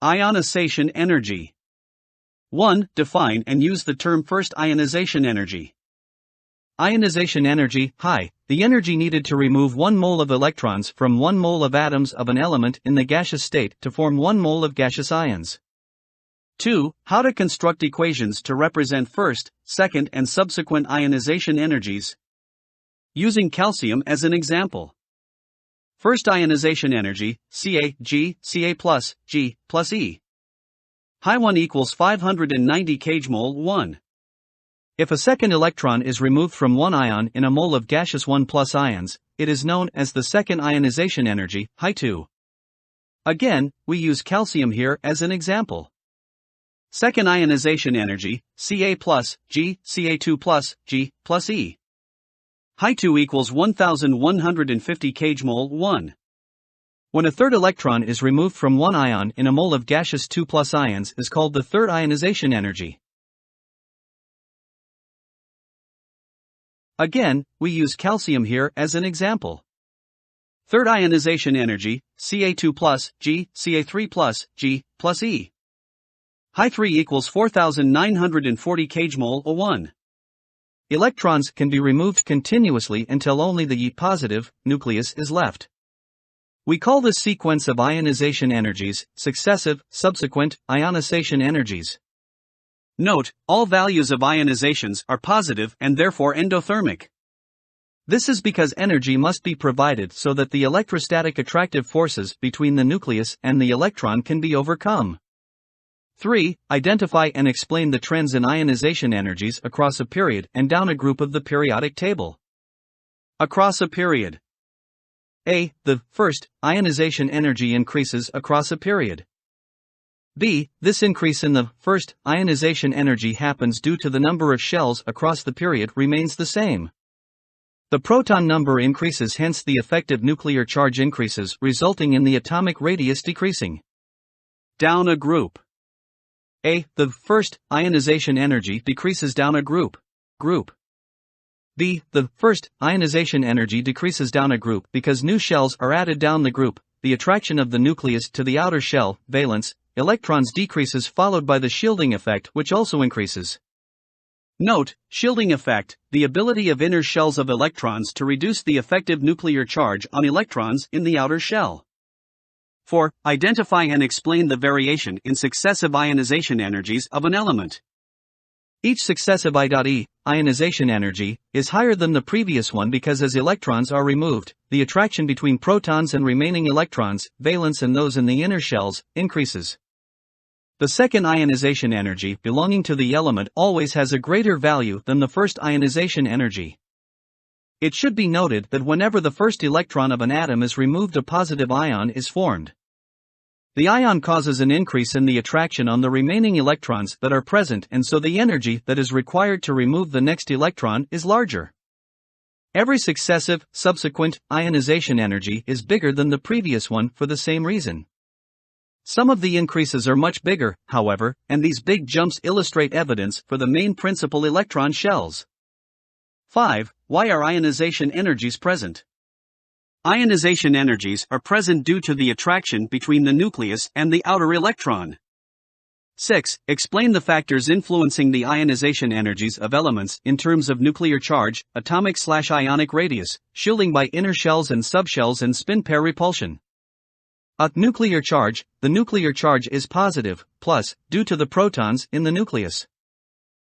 Ionization energy. 1. Define and use the term first ionization energy. Ionization energy, high, the energy needed to remove 1 mole of electrons from 1 mole of atoms of an element in the gaseous state to form 1 mole of gaseous ions. 2. How to construct equations to represent first, second and subsequent ionization energies. Using calcium as an example. First ionization energy, Ca, G, Ca plus, G, plus E. High 1 equals 590 kJmol 1. If a second electron is removed from one ion in a mole of gaseous 1 plus ions, it is known as the second ionization energy, high 2. Again, we use calcium here as an example. Second ionization energy, Ca plus, G, Ca2 plus, G, plus E. High 2 equals 1150 kJmol 1. When a third electron is removed from one ion in a mole of gaseous 2 plus ions is called the third ionization energy. Again, we use calcium here as an example. Third ionization energy, Ca2 plus, G, Ca3 plus, G, plus E. High 3 equals 4940 kJmol 1. Electrons can be removed continuously until only the E-positive nucleus is left. We call this sequence of ionization energies successive, subsequent ionization energies. Note, all values of ionizations are positive and therefore endothermic. This is because energy must be provided so that the electrostatic attractive forces between the nucleus and the electron can be overcome. 3. Identify and explain the trends in ionization energies across a period and down a group of the periodic table. Across a period. A. The first ionization energy increases across a period. B. This increase in the first ionization energy happens due to the number of shells across the period remains the same. The proton number increases, hence the effective nuclear charge increases, resulting in the atomic radius decreasing. Down a group. A. The first ionization energy decreases down a group. B. The first ionization energy decreases down a group because new shells are added down the group. The attraction of the nucleus to the outer shell, valence, electrons decreases, followed by the shielding effect, which also increases. Note, shielding effect, the ability of inner shells of electrons to reduce the effective nuclear charge on electrons in the outer shell. 4. Identify and explain the variation in successive ionization energies of an element. Each successive I.E. ionization energy is higher than the previous one because as electrons are removed, the attraction between protons and remaining electrons, valence and those in the inner shells, increases. The second ionization energy belonging to the element always has a greater value than the first ionization energy. It should be noted that whenever the first electron of an atom is removed, a positive ion is formed. The ion causes an increase in the attraction on the remaining electrons that are present, and so the energy that is required to remove the next electron is larger. Every successive, subsequent ionization energy is bigger than the previous one for the same reason. Some of the increases are much bigger, however, and these big jumps illustrate evidence for the main principal electron shells. 5. Why are ionization energies present? Ionization energies are present due to the attraction between the nucleus and the outer electron. 6. Explain the factors influencing the ionization energies of elements in terms of nuclear charge, atomic/ionic radius, shielding by inner shells and subshells, and spin pair repulsion. Nuclear charge, the nuclear charge is positive, plus, due to the protons in the nucleus.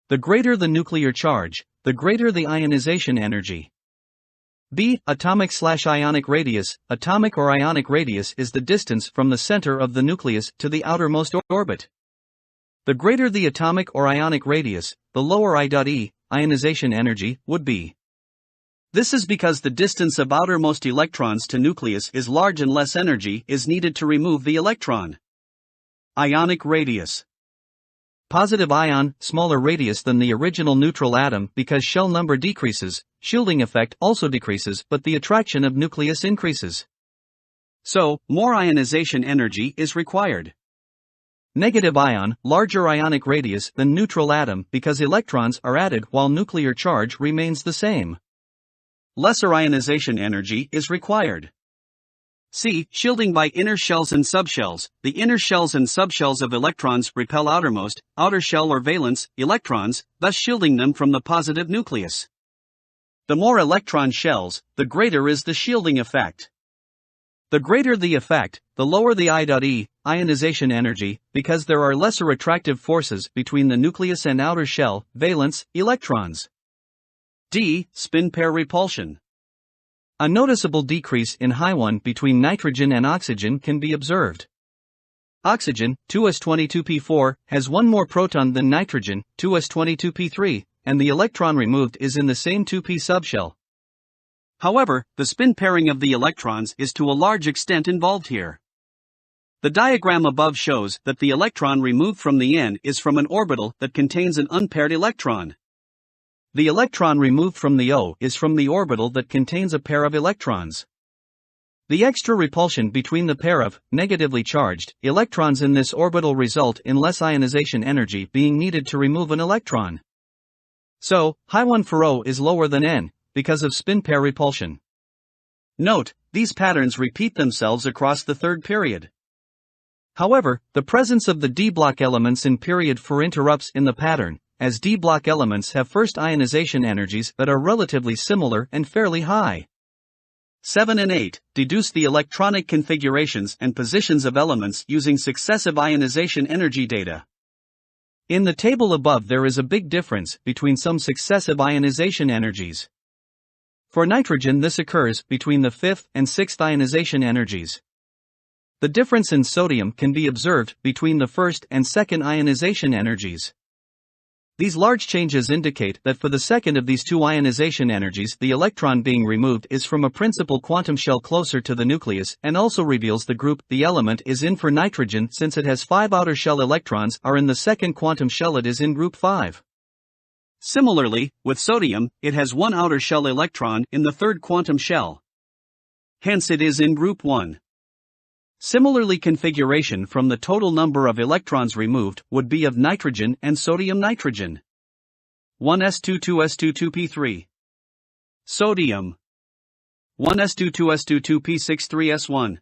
The greater the nuclear charge, the greater the ionization energy. B. Atomic/ionic radius. Atomic or ionic radius is the distance from the center of the nucleus to the outermost orbit. The greater the atomic or ionic radius, the lower I.E. ionization energy would be. This is because the distance of outermost electrons to nucleus is large and less energy is needed to remove the electron. Ionic radius. Positive ion, smaller radius than the original neutral atom because shell number decreases, shielding effect also decreases, but the attraction of nucleus increases. So, more ionization energy is required. Negative ion, larger ionic radius than neutral atom because electrons are added while nuclear charge remains the same. Lesser ionization energy is required. C. Shielding by inner shells and subshells. The inner shells and subshells of electrons repel outermost, outer shell or valence, electrons, thus shielding them from the positive nucleus. The more electron shells, the greater is the shielding effect. The greater the effect, the lower the I.E, ionization energy, because there are lesser attractive forces between the nucleus and outer shell, valence, electrons. D. Spin pair repulsion. A noticeable decrease in high-1 between nitrogen and oxygen can be observed. Oxygen, 2s22p4, has one more proton than nitrogen, 2s22p3, and the electron removed is in the same 2p subshell. However, the spin pairing of the electrons is to a large extent involved here. The diagram above shows that the electron removed from the N is from an orbital that contains an unpaired electron. The electron removed from the O is from the orbital that contains a pair of electrons. The extra repulsion between the pair of negatively charged electrons in this orbital result in less ionization energy being needed to remove an electron. So, high-1 for O is lower than N, because of spin pair repulsion. Note, these patterns repeat themselves across the third period. However, the presence of the d-block elements in period 4 interrupts in the pattern, as d-block elements have first ionization energies that are relatively similar and fairly high. 7 and 8. Deduce the electronic configurations and positions of elements using successive ionization energy data. In the table above there is a big difference between some successive ionization energies. For nitrogen this occurs between the 5th and 6th ionization energies. The difference in sodium can be observed between the 1st and 2nd ionization energies. These large changes indicate that for the second of these two ionization energies the electron being removed is from a principal quantum shell closer to the nucleus and also reveals the group the element is in. For nitrogen, since it has 5 outer shell electrons are in the second quantum shell, it is in group 5. Similarly, with sodium, it has 1 outer shell electron in the third quantum shell. Hence it is in group 1. Similarly, configuration from the total number of electrons removed would be of nitrogen and sodium-nitrogen. 1s2 2s2 2p3. Sodium 1s2 2s2 2p6 3s1.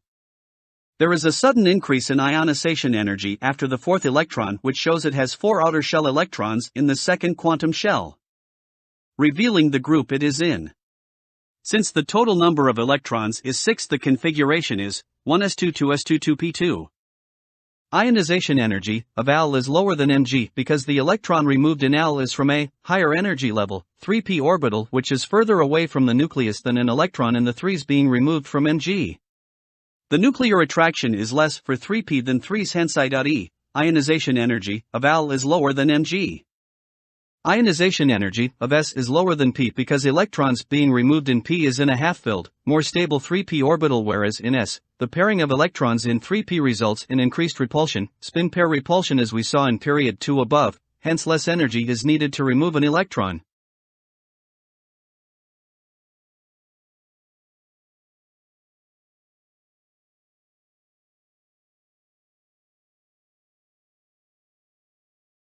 There is a sudden increase in ionization energy after the fourth electron, which shows it has 4 outer shell electrons in the second quantum shell, revealing the group it is in. Since the total number of electrons is 6, the configuration is 1s2 2s2 2p2. Ionization energy of Al is lower than Mg because the electron removed in Al is from a higher energy level, 3p orbital, which is further away from the nucleus than an electron in the 3s being removed from Mg. The nuclear attraction is less for 3p than 3s, hence I.E, ionization energy of Al is lower than Mg. Ionization energy of S is lower than P because electrons being removed in P is in a half-filled, more stable 3p orbital, whereas in S, the pairing of electrons in 3p results in increased repulsion, spin pair repulsion as we saw in period 2 above, hence less energy is needed to remove an electron.